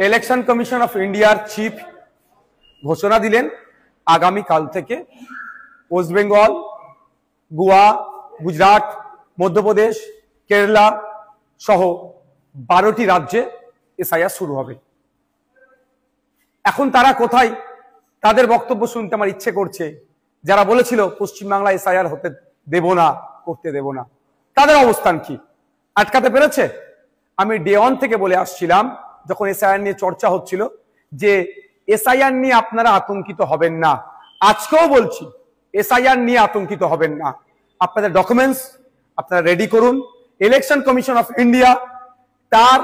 Election commission of ইন্ডিয়ার chief ঘোষণা দিলেন আগামী কাল থেকে ওয়েস্ট বেঙ্গল, গোয়া, গুজরাট, মধ্যপ্রদেশ, কেরালা সহ 12টি রাজ্যে এসআইআর শুরু হবে। এখন তারা কোথায়? তাদের বক্তব্য শুনতে আমার ইচ্ছে করছে। যারা বলেছিল পশ্চিমবাংলা এসআইআর হতে দেব না, করতে দেব না, তাদের অবস্থান কি? আটকাতে পেরেছে? আমি ডে 1 থেকে বলে আসছিলাম, যখন এসআইআর নিয়ে চর্চা হচ্ছিল, যে এসআইআর নিয়ে আপনারা আতঙ্কিত হবেন না। আজকেও বলছি, এসআইআর নিয়ে আতঙ্কিত হবেন না। আপনাদের ডকুমেন্টস আপনারা রেডি করুন। ইলেকশন কমিশন অফ ইন্ডিয়া তার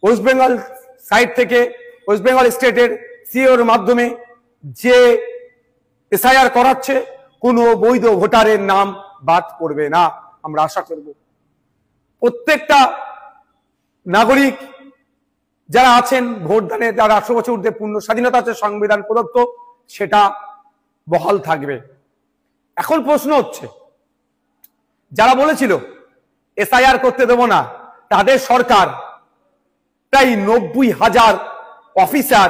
ওয়েস্ট বেঙ্গল সাইড থেকে, ওয়েস্ট বেঙ্গল স্টেটের সিওর মাধ্যমে যে এসআইআর করাচ্ছে, কোনো বৈধ ভোটারের নাম বাদ পড়বে না। আমরা আশা করব প্রত্যেকটা নাগরিক যারা আছেন, ভোটদানে যারা 18 বছর ঊর্ধ্বে পূর্ণ স্বাধীনতা আছে, সংবিধান প্রদত্ত, সেটা বহাল থাকবে। এখন প্রশ্ন হচ্ছে, যারা বলেছিল এসআইআর করতে দেব না, তাদের সরকার প্রায় 90,000 অফিসার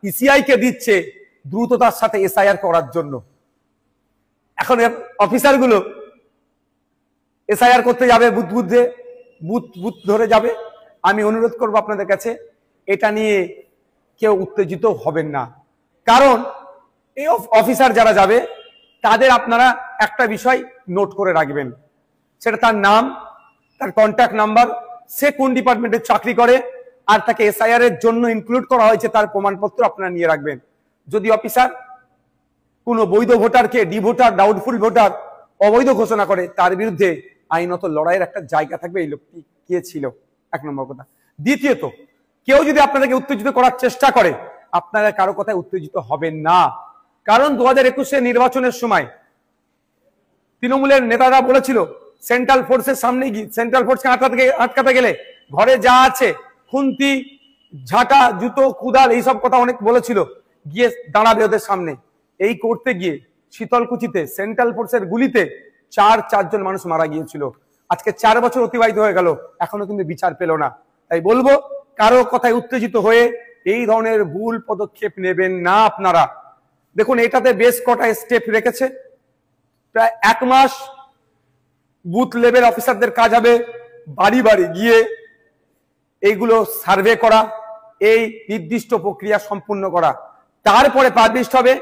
ইসিআই কে দিচ্ছে দ্রুততার সাথে এসআইআর করার জন্য। এখন অফিসারগুলো এসআইআর করতে যাবে, বুথ ধরে যাবে। আমি অনুরোধ করব আপনাদের কাছে, এটা নিয়ে কেউ উত্তেজিত হবেন না। কারণ এই অফিসার যারা যাবে, তাদের আপনারা একটা বিষয় নোট করে রাখবেন, সেটা তার নাম, তার কন্ট্যাক্ট নাম্বার, সে কোন ডিপার্টমেন্টে চাকরি করে, আর তাকে এসআইআর এর জন্য ইনক্লুড করা হয়েছে তার প্রমাণপত্র আপনারা নিয়ে রাখবেন। যদি অফিসার কোনো বৈধ ভোটারকে ডি ভোটার, ডাউটফুল ভোটার, অবৈধ ঘোষণা করে, তার বিরুদ্ধে আইনত লড়াইয়ের একটা জায়গা থাকবে। এই লোকটি কে ছিল, 1 নম্বর কথা। দ্বিতীয়ত, কেউ যদি আপনাদেরকে উত্তেজিত করার চেষ্টা করে, আপনারা কারো কথায় উত্তেজিত হবেন না। কারণ 2021 নির্বাচনের সময় তৃণমূলের নেতারা বলেছিল, সেন্ট্রাল ফোর্সের সামনে গিয়ে, সেন্ট্রাল ফোর্সকে আটকাতে গেলে ঘরে যা আছে, খুন্তি, ঝাঁটা, জুতো, কুদাল, এইসব কথা অনেক বলেছিল, গিয়ে দাঁড়াবে ওদের সামনে। এই করতে গিয়ে শীতলকুচিতে সেন্ট্রাল ফোর্সের গুলিতে 4 জন মানুষ মারা গিয়েছিল। আজকে 4 বছর অতিবাহিত হয়ে গেল, এখনো কিন্তু বিচার পেল না। তাই বলবো, কারো কথায় উত্তেজিত হয়ে এই ধরনের ভুল পদক্ষেপ নেবেন না আপনারা। দেখুন, এটাতে বেশ কটা স্টেপ রেখেছে। প্রায় 1 মাস বুথ লেভেল অফিসারদের কাজ হবে বাড়ি বাড়ি গিয়ে এইগুলো সার্ভে করা, এই নির্দিষ্ট প্রক্রিয়া সম্পূর্ণ করা। তারপরে পাবলিশড হবে।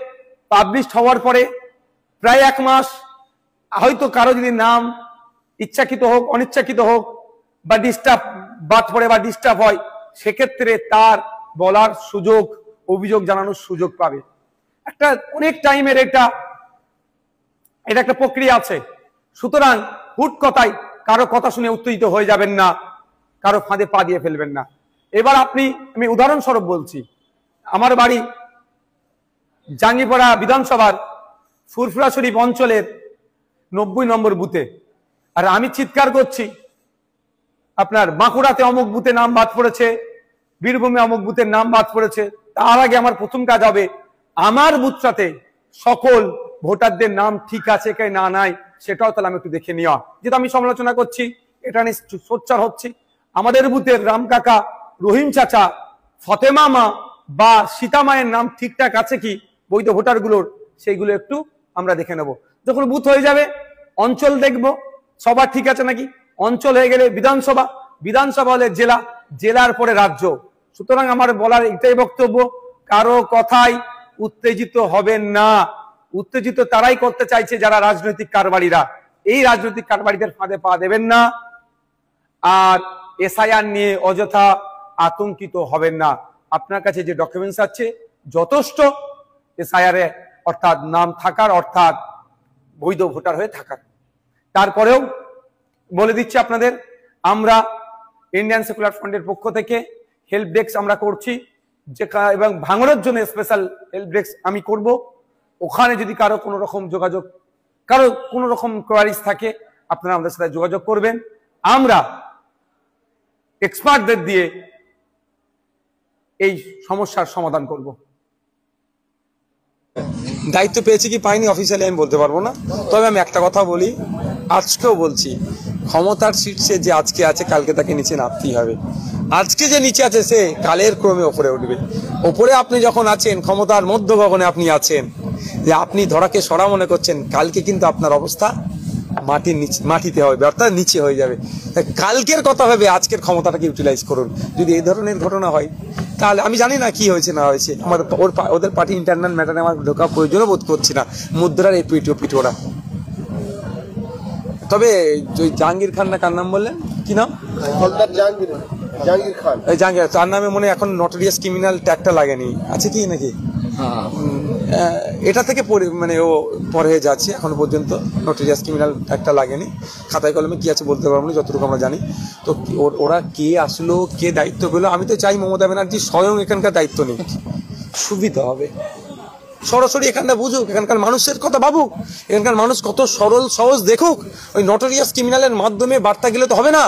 পাবলিশড হওয়ার পরে প্রায় 1 মাস, হয়তো কারো যদি নাম ইচ্ছাকৃত হোক, অনিচ্ছাকৃত হোক, বা ডিস্টার্ব বাদ পড়ে বা ডিস্টার্ব হয়, সেক্ষেত্রে তার বলার সুযোগ, অভিযোগ জানানোর সুযোগ পাবে। একটা অনেক টাইমের এটা একটা প্রক্রিয়া আছে। সুতরাং হুট কথায় কারো কথা শুনে উত্তেজিত হয়ে যাবেন না, কারো ফাঁদে পা দিয়ে ফেলবেন না। এবার আমি উদাহরণস্বরূপ বলছি, আমার বাড়ি জাঙ্গিপাড়া বিধানসভার ফুরফুরা শরীফ অঞ্চলের 90 নম্বর বুথে, আর আমি চিৎকার করছি, আপনার বাঁকুড়াতে অমুক বুথে নাম বাদ পড়েছে, বীরভূমে অমুক বুথের নাম বাদ পড়েছে। তার আগে আমার প্রথম কাজ হবে আমার বুথটাতে সকল ভোটারদের নাম ঠিক আছে কে না নাই, সেটাও তাহলে আমি একটু দেখে নেওয়া। যেটা আমি সমালোচনা করছি, এটা নিয়ে সোচ্চার হচ্ছি, আমাদের বুথের রাম কাকা, রহিম চাচা, ফতেমা মা বা সীতা মায়ের নাম ঠিকঠাক আছে কি বৈধ ভোটারগুলোর, সেইগুলো একটু আমরা দেখে নেব। যখন বুথ হয়ে যাবে, অঞ্চল দেখব সবার ঠিক আছে নাকি। অঞ্চল হয়ে গেলে বিধানসভা, বিধানসভা হলে জেলা, জেলার পরে রাজ্য। সুতরাং আমার বলার এটাই বক্তব্য, কারো কথাই উত্তেজিত হবেন না। উত্তেজিত তারাই করতে চাইছে যারা রাজনৈতিক কারবারিরা। এই রাজনৈতিক কারবারিদের ফাঁদে পা দেবেন না। আর এসআইআর নিয়ে অযথা আতঙ্কিত হবেন না। আপনার কাছে যে ডকুমেন্টস আছে যথেষ্ট এসআইআর এ, অর্থাৎ নাম থাকার, অর্থাৎ বৈধ ভোটার হয়ে থাকার। তারপরেও বলে দিচ্ছি আপনাদের, আমরা ইন্ডিয়ান সেকুলার ফ্রন্টের পক্ষ থেকে হেল্প ডেস্ক আমরা করছি, যে এবং ভাঙড়ের জন্য স্পেশাল হেল্প ডেস্ক আমি করব। ওখানে যদি কারো কোনো রকম যোগাযোগ, কারো কোনো রকম কোয়ারিজ থাকে, আপনারা আমাদের সাথে যোগাযোগ করবেন। আমরা এক্সপার্টদের দিয়ে এই সমস্যার সমাধান করব। দায়িত্ব পেয়েছি কি পাইনি অফিসিয়ালি আমি বলতে পারবো না, তবে আমি একটা কথা বলি, আজকেও বলছি, ক্ষমতার শীর্ষে যে আজকে আছে কালকে তাকে নিচে নামতেই হবে। আজকে যে নিচে আছে সে কালের ক্রমে ওপরে উঠবে। ওপরে আপনি যখন আছেন, ক্ষমতার মধ্য গগনে আপনি আছেন, যে আপনি ধরাকে সরা মনে করছেন, কালকে কিন্তু আপনার অবস্থা মাটির নিচে, মাটিতে হবে, অর্থাৎ নিচে হয়ে যাবে। কালকের কথা ভেবে আজকের ক্ষমতাটাকে ইউটিলাইজ করুন। যদি এই ধরনের ঘটনা হয় তাহলে আমি জানি না কি হয়েছে না হয়েছে, আমার ওদের পার্টি ইন্টারনাল ম্যাটারে আমার ঢোকা প্রয়োজনও বোধ করছি না, মুদ্রার এই পিঠোরা। তবে ওই জাহাঙ্গীর খান না কার নাম বললেন, কি নাম? জাহাঙ্গীর খান। এই জাহাঙ্গীর, তার নামে মনে এখন নটোরিয়াস ক্রিমিনাল ট্যাগটা লাগেনি, আছে কি নাকি? এটা থেকে মানে ও পরে যাচ্ছে, এখনো পর্যন্ত নটোরিয়াস ক্রিমিনাল ট্যাগটা লাগেনি। খাতায় কলমে কি আছে বলতে পারবো না, যতটুকু আমরা জানি। তো ওরা কে আসলো, কে দায়িত্ব পেলো, আমি তো চাই মমতা ব্যানার্জি স্বয়ং এখানকার দায়িত্ব নিক, সুবিধা হবে। সরাসরি এখানটা বুঝুক, এখানকার মানুষের কথা ভাবুক, এখানকার মানুষ কত সরল সহজ দেখুক। ওই নটোরিয়াস ক্রিমিনালের মাধ্যমে বার্তা গেলে তো হবে না।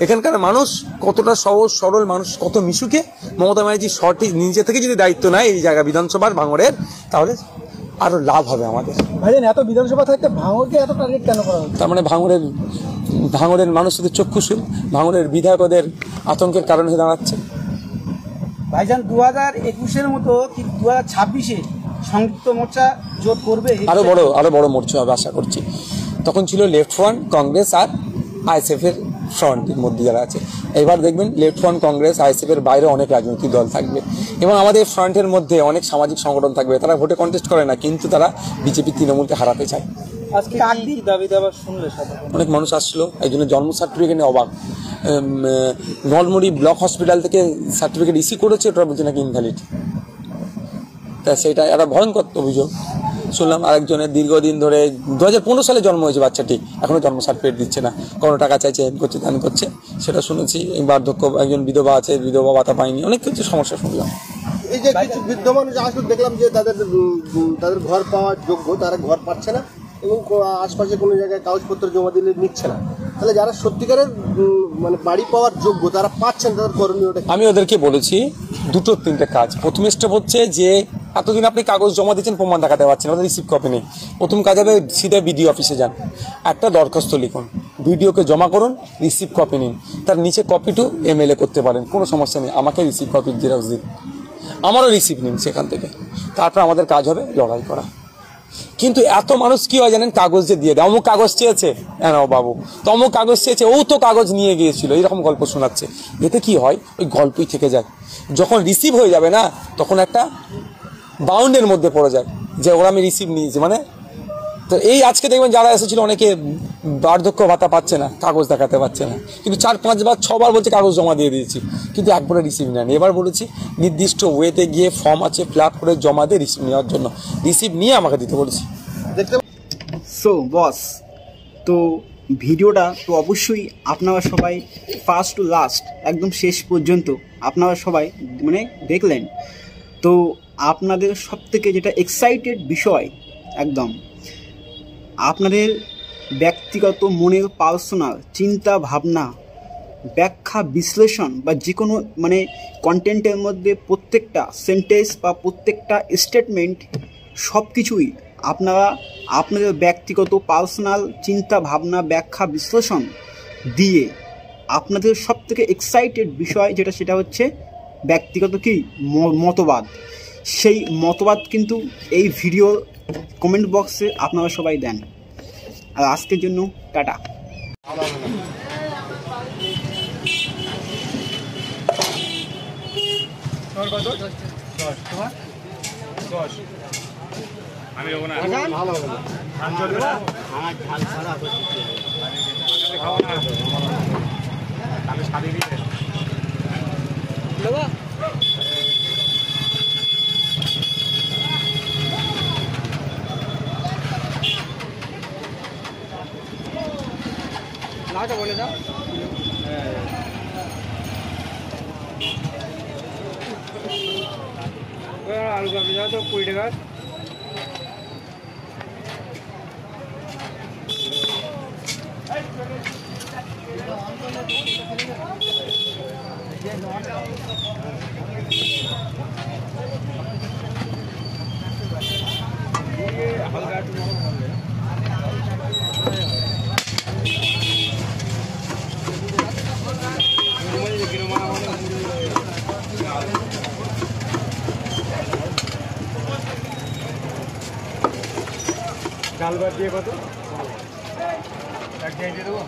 এখানকার মানুষ কতটা সহজ সরল, মানুষ কত মিশুকে। মমতা ব্যানার্জি সঠিক নিজে থেকে যদি দায়িত্ব নেয় এই জায়গা বিধানসভার ভাঙড়ের, তাহলে আরো লাভ হবে আমাদের। ভাইজান, এত বিধানসভা থাকতে ভাঙড়কে এত টার্গেট কেন করা হচ্ছে? তার মানে ভাঙড়ের মানুষ শুধু চক্ষুশূল, ভাঙড়ের বিধায়কদের আতঙ্কের কারণ হয়ে দাঁড়াচ্ছে। ভাইজান, 2021-এর মতো কি 2026-এ সংযুক্ত মোর্চা জোট করবে? আরো বড় মোর্চা হবে আশা করছি। তখন ছিল লেফট ফ্রন্ট, কংগ্রেস আর আইএসএফ এর ফ্রন্টের মধ্যে যারা আছে। এবার দেখবেন লেফট ফ্রন্ট, কংগ্রেস, আইএসএফ এর বাইরে অনেক রাজনৈতিক দল থাকবে এবং আমাদের ফ্রন্টের মধ্যে অনেক সামাজিক সংগঠন থাকবে। তারা ভোটে কন্টেস্ট করে না, কিন্তু তারা বিজেপি তৃণমূলকে হারাতে চায়। আজকে দাবি দাবা শুনলে অনেক মানুষ আসলো, এই জন্য জন্ম সার্টিফিকেট নিয়ে অবাক। নলমুড়ি ব্লক হসপিটাল থেকে সার্টিফিকেট ইস্যু করেছে, ওটা বলছে নাকি ইনভ্যালিড। তা সেটা একটা ভয়ঙ্কর অভিযোগ শুনলাম। আরেকজনের দীর্ঘদিন ধরে 2015 সালে জন্ম হয়েছে বাচ্চাটি, এখনো জন্ম সার্টিফিকেট দিচ্ছে না, কোনো টাকা চাইছে, করছে, দান করছে, সেটা শুনেছি। বার্ধক্য, একজন বিধবা আছে, বিধবা ভাতা পায়নি, অনেক কিছু সমস্যা শুনলাম। এই যে কিছু বৃদ্ধ মানুষ আসলে দেখলাম যে তাদের ঘর পাওয়ার যোগ্য, তারা ঘর পাচ্ছে না এবং আশপাশে কোনো জায়গায় কাগজপত্র জমা দিলে নিচ্ছে না। তাহলে যারা সত্যিকারের মানে বাড়ি পাওয়ার যোগ্য তারা পাচ্ছেন, তাদের করণীয়টা? আমি ওদেরকে বলেছি 2-3টে কাজ। প্রথম স্টেপ হচ্ছে যে এতদিন আপনি কাগজ জমা দিচ্ছেন, প্রমাণ দেখাতে পারছেন, ওদের রিসিভ কপি নেই। প্রথম কাজ হবে সিধা বিডিও অফিসে যান, একটা দরখাস্ত লিখুন, ভিডিওকে জমা করুন, রিসিভ কপি নিন, তার নিচে কপি টু এমএলএ করতে পারেন, কোনো সমস্যা নেই। আমাকে রিসিভ কপি জেরক্স দিন, আমারও রিসিভ নিন সেখান থেকে। তারপর আমাদের কাজ হবে লড়াই করা। কিন্তু এত মানুষ কি হয় জানেন, কাগজ যে দিয়ে দেয়, অমুক কাগজ চেয়েছে, হ্যাঁ বাবু তো অমুক কাগজ চেয়েছে, ও তো কাগজ নিয়ে গিয়েছিল, এইরকম গল্প শোনাচ্ছে। এতে কি হয়, ওই গল্পই থেকে যায়। যখন রিসিভ হয়ে যাবে না, তখন একটা বাউন্ডের মধ্যে পড়ে যায় যে ওরা আমি রিসিভ নিয়েছি মানে। তো এই আজকে দেখবেন যারা এসেছিল অনেকে বার্ধক্য ভাতা পাচ্ছে না, কাগজ দেখাতে পারছে না, কিন্তু 4-5 বার 6 বার বলছে কাগজ জমা দিয়ে দিয়েছি, কিন্তু একবারে রিসিভ নেন। এবার বলেছি নির্দিষ্ট ওয়েতে গিয়ে ফর্ম আছে, ফিল আপ করে জমা দিয়ে রিসিভ নেওয়ার জন্য, রিসিভ নিয়ে আমাকে দিতে বলেছি। সো বস, তো ভিডিওটা তো অবশ্যই আপনারা সবাই ফার্স্ট টু লাস্ট একদম শেষ পর্যন্ত আপনারা সবাই মানে দেখলেন। তো আপনাদের সবথেকে যেটা এক্সাইটেড বিষয়, একদম আপনাদের ব্যক্তিগত মনের পার্সোনাল চিন্তা ভাবনা, ব্যাখ্যা, বিশ্লেষণ বা যে কোনো মানে কন্টেন্টের মধ্যে প্রত্যেকটা সেন্টেন্স বা প্রত্যেকটা স্টেটমেন্ট সব কিছুই আপনারা আপনাদের ব্যক্তিগত পার্সোনাল চিন্তা ভাবনা, ব্যাখ্যা, বিশ্লেষণ দিয়ে আপনাদের সবথেকে এক্সাইটেড বিষয় যেটা, সেটা হচ্ছে ব্যক্তিগত কি মতবাদ। সেই মতবাদ কিন্তু এই ভিডিও কমেন্ট বক্সে আপনারা সবাই দেন। আর আজকের জন্য টাটা। আমি যাবো না, ভালো হবে না, ধান চলবে না, আমার ঝাল ছাড়া খাবো না, আমি সারি দিয়ে দেবো। নাটা বলে দাও। আলু কাপড় যাও তো 20 টাকা। হালকা একটু ডাল ভাত দিয়ে কত? এক দিয়ে দেবো।